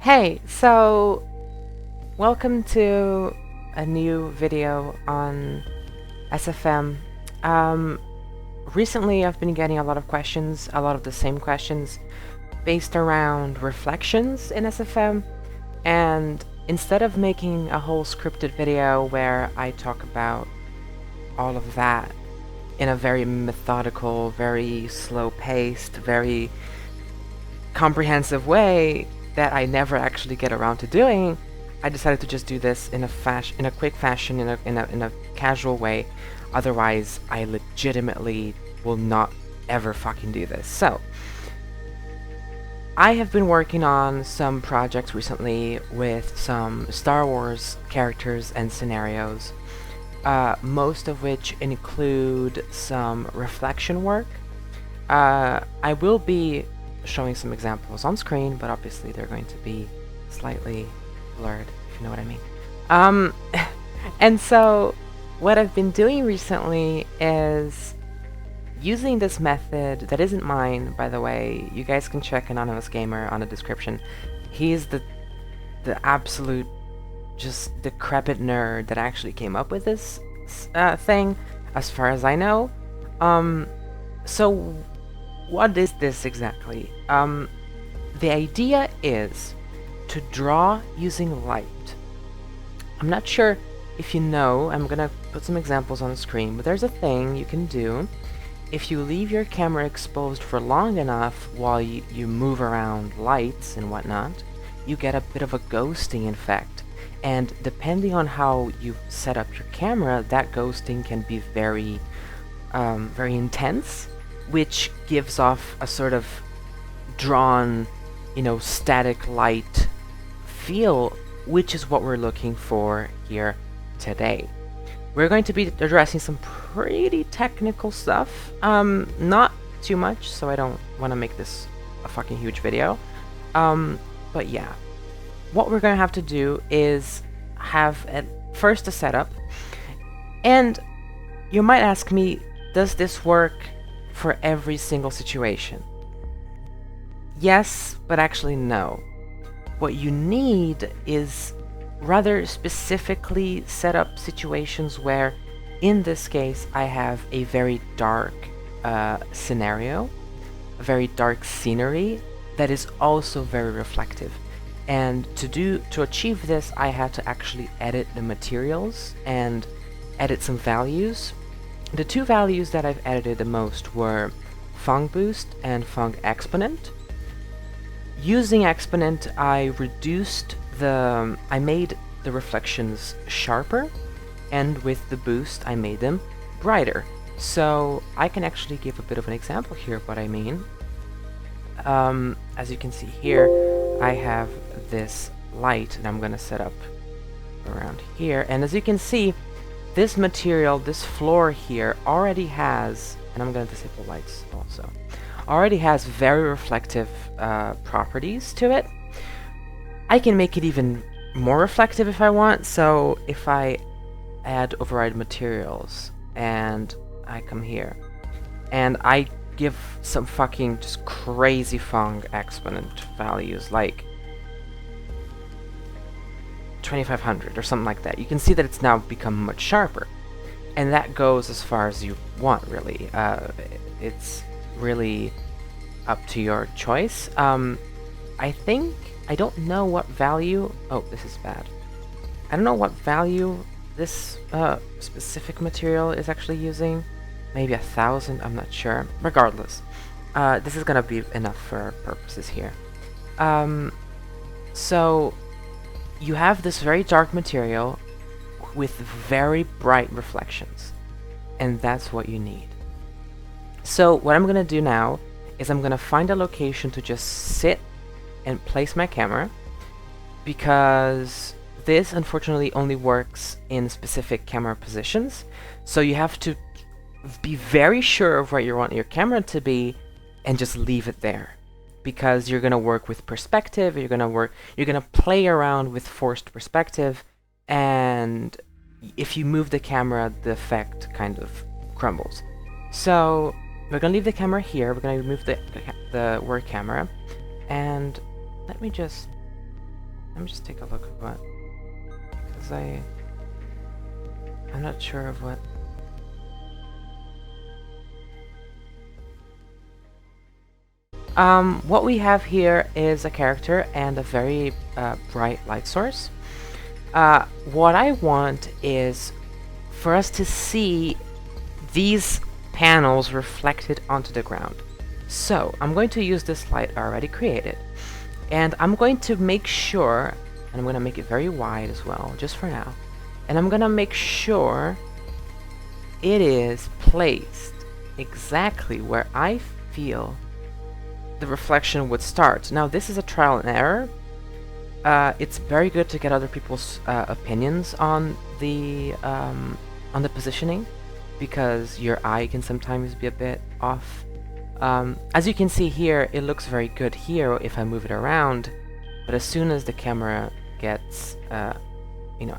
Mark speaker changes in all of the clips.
Speaker 1: Hey, so welcome to a new video on SFM. Recently I've been getting a lot of questions, a lot of the same questions, based around reflections in SFM, and instead of making a whole scripted video where I talk about all of that in a very methodical, very slow-paced, very comprehensive way that I never actually get around to doing, I decided to just do this in a quick fashion, in a casual way. Otherwise, I legitimately will not ever fucking do this. So, I have been working on some projects recently with some Star Wars characters and scenarios, most of which include some reflection work. I will be showing some examples on screen, but obviously they're going to be slightly blurred, if you know what I mean. And so what I've been doing recently is using this method that isn't mine, by the way. You guys can check Anonymousgamer on the description. He's the absolute just decrepit nerd that actually came up with this thing, as far as I know. So what is this exactly? The idea is to draw using light. I'm not sure if you know, I'm gonna put some examples on the screen, but there's a thing you can do. If you leave your camera exposed for long enough while you move around lights and whatnot, you get a bit of a ghosting effect. And depending on how you set up your camera, that ghosting can be very, very intense, which gives off a sort of drawn, static light feel, which is what we're looking for here today. We're going to be addressing some pretty technical stuff, not too much, so I don't want to make this a fucking huge video, but yeah. What we're going to have to do is have first a setup, and you might ask me, does this work for every single situation? Yes, but actually no. What you need is rather specifically set up situations where, in this case, I have a very dark scenario, a very dark scenery that is also very reflective. And to achieve this, I had to actually edit the materials and edit some values. The two values that I've edited the most were Fong Boost and Fong Exponent. Using Exponent, I made the reflections sharper, and with the boost, I made them brighter. So I can actually give a bit of an example here of what I mean. As you can see here, I have this light that I'm gonna set up around here, and as you can see, this material, this floor here, already has, and I'm going to disable lights also, already has very reflective properties to it. I can make it even more reflective if I want, so if I add override materials, and I come here, and I give some fucking just crazy Fong exponent values, like 2500 or something like that, you can see that it's now become much sharper, and that goes as far as you want, really. It's really up to your choice. I don't know what value, oh, this is bad, I don't know what value this specific material is actually using. Maybe 1000, I'm not sure. Regardless, this is gonna be enough for our purposes here. So you have this very dark material with very bright reflections, and that's what you need. So what I'm gonna do now is I'm gonna find a location to just sit and place my camera, because this unfortunately only works in specific camera positions, so you have to be very sure of where you want your camera to be and just leave it there, because you're gonna work with perspective, you're gonna play around with forced perspective, and if you move the camera, the effect kind of crumbles. So we're gonna leave the camera here, we're gonna remove the word camera, and let me just Let me just take a look at what, because I'm not sure of what. What we have here is a character and a very bright light source. What I want is for us to see these panels reflected onto the ground. So I'm going to use this light I already created, and I'm going to make sure, and I'm going to make it very wide as well, just for now, and I'm going to make sure it is placed exactly where I feel the reflection would start. Now this is a trial and error. It's very good to get other people's opinions on the positioning, because your eye can sometimes be a bit off. As you can see here, it looks very good here if I move it around, but as soon as the camera gets, I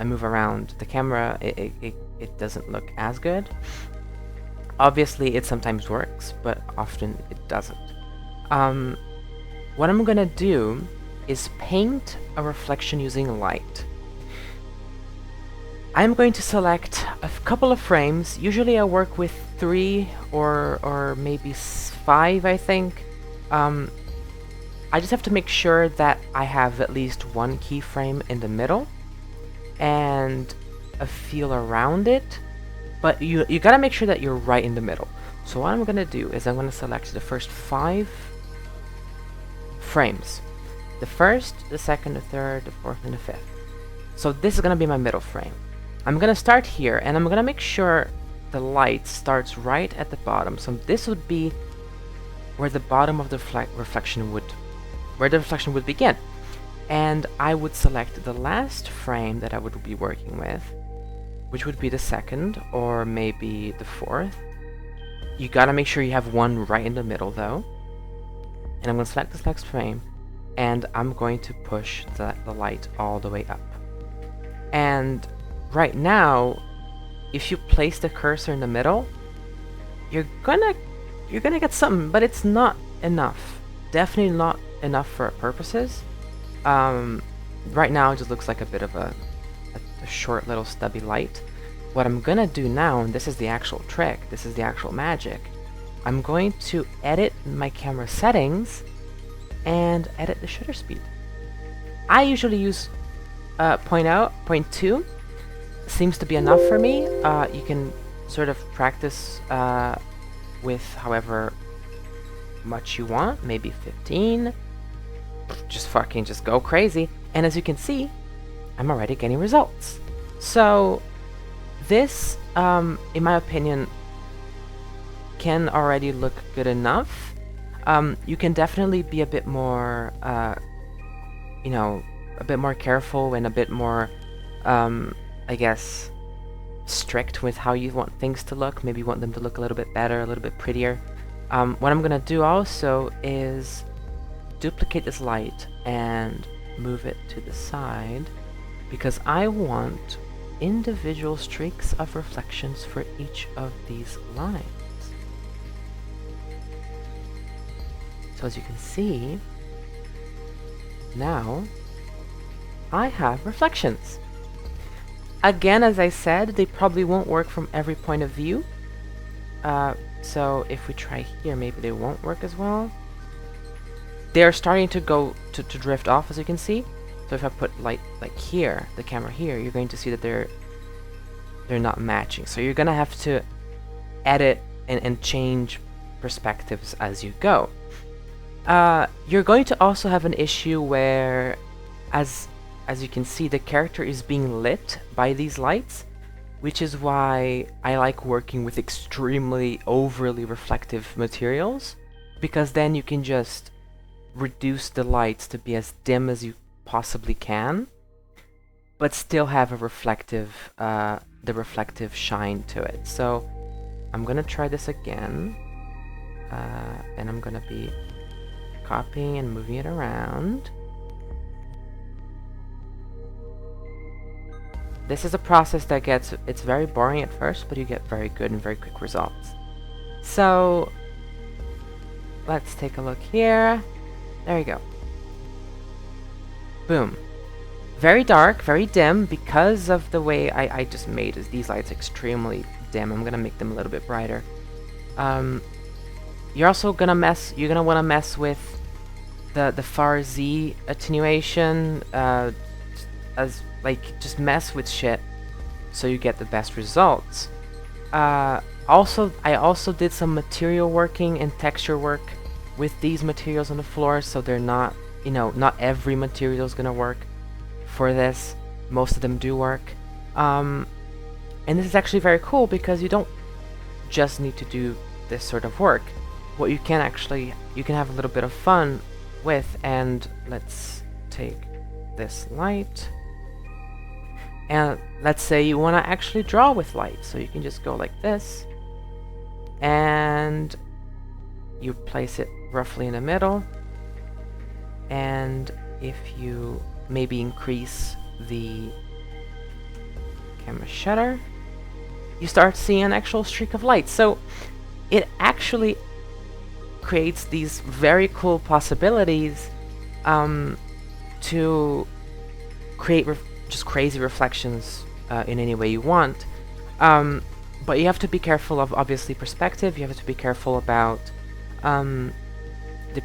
Speaker 1: move around the camera, it doesn't look as good. Obviously, it sometimes works, but often it doesn't. What I'm gonna do is paint a reflection using light. I'm going to select a couple of frames. Usually I work with 3 or maybe 5, I think. I just have to make sure that I have at least one keyframe in the middle and a feel around it, but you gotta make sure that you're right in the middle. So what I'm gonna do is I'm gonna select the first 5 frames. The first, the second, the third, the fourth, and the fifth. So this is gonna be my middle frame. I'm gonna start here, and I'm gonna make sure the light starts right at the bottom. So this would be where the bottom of the reflection would begin. And I would select the last frame that I would be working with, which would be the second, or maybe the fourth. You gotta make sure you have one right in the middle though. And I'm gonna select this next frame, and I'm going to push the light all the way up. And right now, if you place the cursor in the middle, you're gonna get something, but it's not enough. Definitely not enough for our purposes. Right now it just looks like a bit of a short little stubby light. What I'm gonna do now, and this is the actual trick, this is the actual magic, I'm going to edit my camera settings and edit the shutter speed. I usually use 0.2. Seems to be enough for me. You can sort of practice with however much you want, maybe 15. Just go crazy. And as you can see, I'm already getting results. So this, in my opinion, can already look good enough. You can definitely be a bit more, a bit more careful and a bit more, I guess, strict with how you want things to look. Maybe you want them to look a little bit better, a little bit prettier. What I'm gonna do also is duplicate this light and move it to the side, because I want individual streaks of reflections for each of these lines. So as you can see, now I have reflections. Again, as I said, they probably won't work from every point of view. So if we try here, maybe they won't work as well. They're starting to go to drift off, as you can see. So if I put light like here, the camera here, you're going to see that they're not matching. So you're gonna have to edit and change perspectives as you go. You're going to also have an issue where, as you can see, the character is being lit by these lights, which is why I like working with extremely overly reflective materials, because then you can just reduce the lights to be as dim as you possibly can, but still have a reflective, the reflective shine to it. So I'm gonna try this again, and I'm gonna be copying and moving it around. This is a process that it's very boring at first, but you get very good and very quick results. So let's take a look here. There you go. Boom. very dark, very dim, because of the way I just made these lights extremely dim. I'm gonna make them a little bit brighter. You're also gonna want to mess with the far Z attenuation, just mess with shit so you get the best results. I also did some material working and texture work with these materials on the floor, so they're not, not every material is gonna work for this. Most of them do work. And this is actually very cool because you don't just need to do this sort of work. What you can have a little bit of fun with, and let's take this light, and let's say you want to actually draw with light, so you can just go like this, and you place it roughly in the middle, and if you maybe increase the camera shutter, you start seeing an actual streak of light. So it actually creates these very cool possibilities to create just crazy reflections in any way you want. But you have to be careful of, obviously, perspective. You have to be careful about the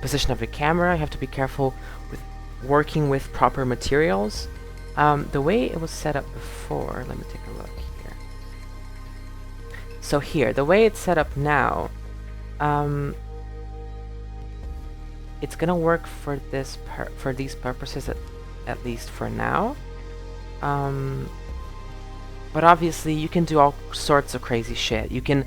Speaker 1: position of the camera. You have to be careful with working with proper materials. The way it was set up before, let me take a look here. So here, the way it's set up now, it's gonna work for for these purposes at least for now. But obviously you can do all sorts of crazy shit. You can,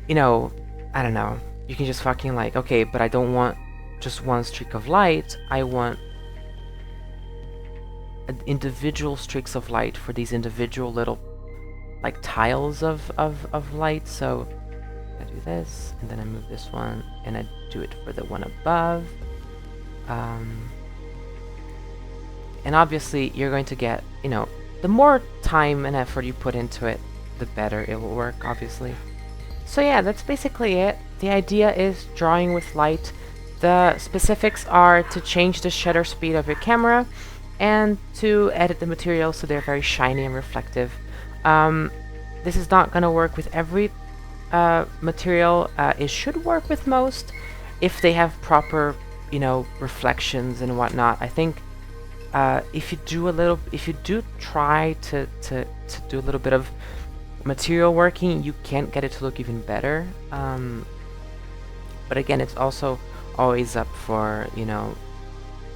Speaker 1: I don't know, you can just fucking like, okay, but I don't want just one streak of light, I want individual streaks of light for these individual little like tiles of light. So I do this, and then I move this one, and I do it for the one above. And obviously you're going to get, the more time and effort you put into it, the better it will work, obviously. So yeah, that's basically it. The idea is drawing with light. The specifics are to change the shutter speed of your camera and to edit the material so they're very shiny and reflective. This is not going to work with every material. It should work with most if they have proper, reflections and whatnot. I think if you do try to do a little bit of material working, you can get it to look even better. But again, it's also always up for,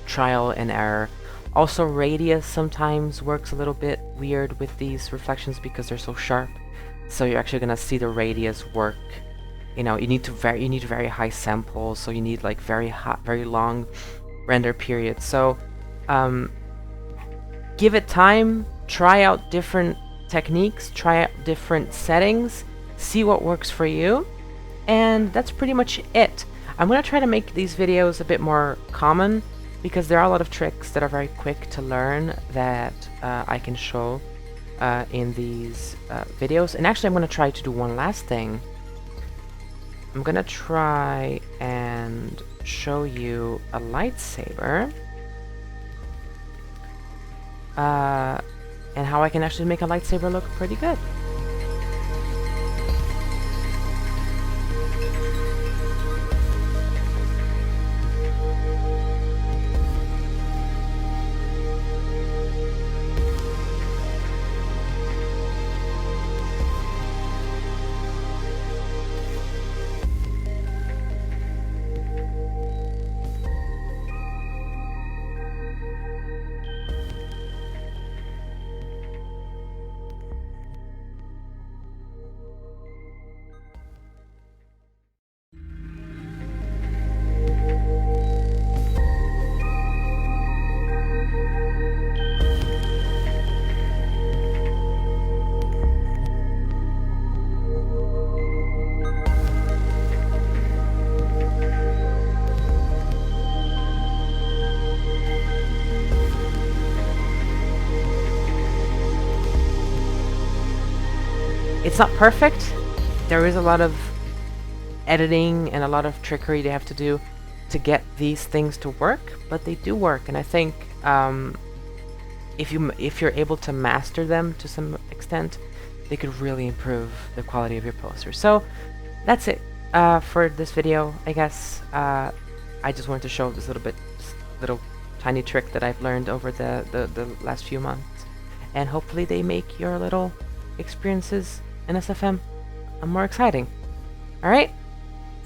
Speaker 1: trial and error. Also, radius sometimes works a little bit weird with these reflections because they're so sharp. So you're actually gonna see the radius work. You need very high samples, so you need like very long render periods. So give it time, try out different techniques, try out different settings, see what works for you, and that's pretty much it. I'm gonna try to make these videos a bit more common because there are a lot of tricks that are very quick to learn that I can show in these videos. And actually I'm gonna try to do one last thing. I'm gonna try and show you a lightsaber and how I can actually make a lightsaber look pretty good. It's not perfect. There is a lot of editing and a lot of trickery they have to do to get these things to work, but they do work. And I think if you're able to master them to some extent, they could really improve the quality of your posters. So that's it for this video, I guess. I just wanted to show this little tiny trick that I've learned over the last few months, and hopefully they make your little experiences in SFM more exciting. Alright,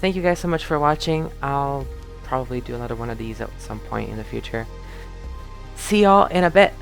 Speaker 1: thank you guys so much for watching. I'll probably do another one of these at some point in the future. See y'all in a bit.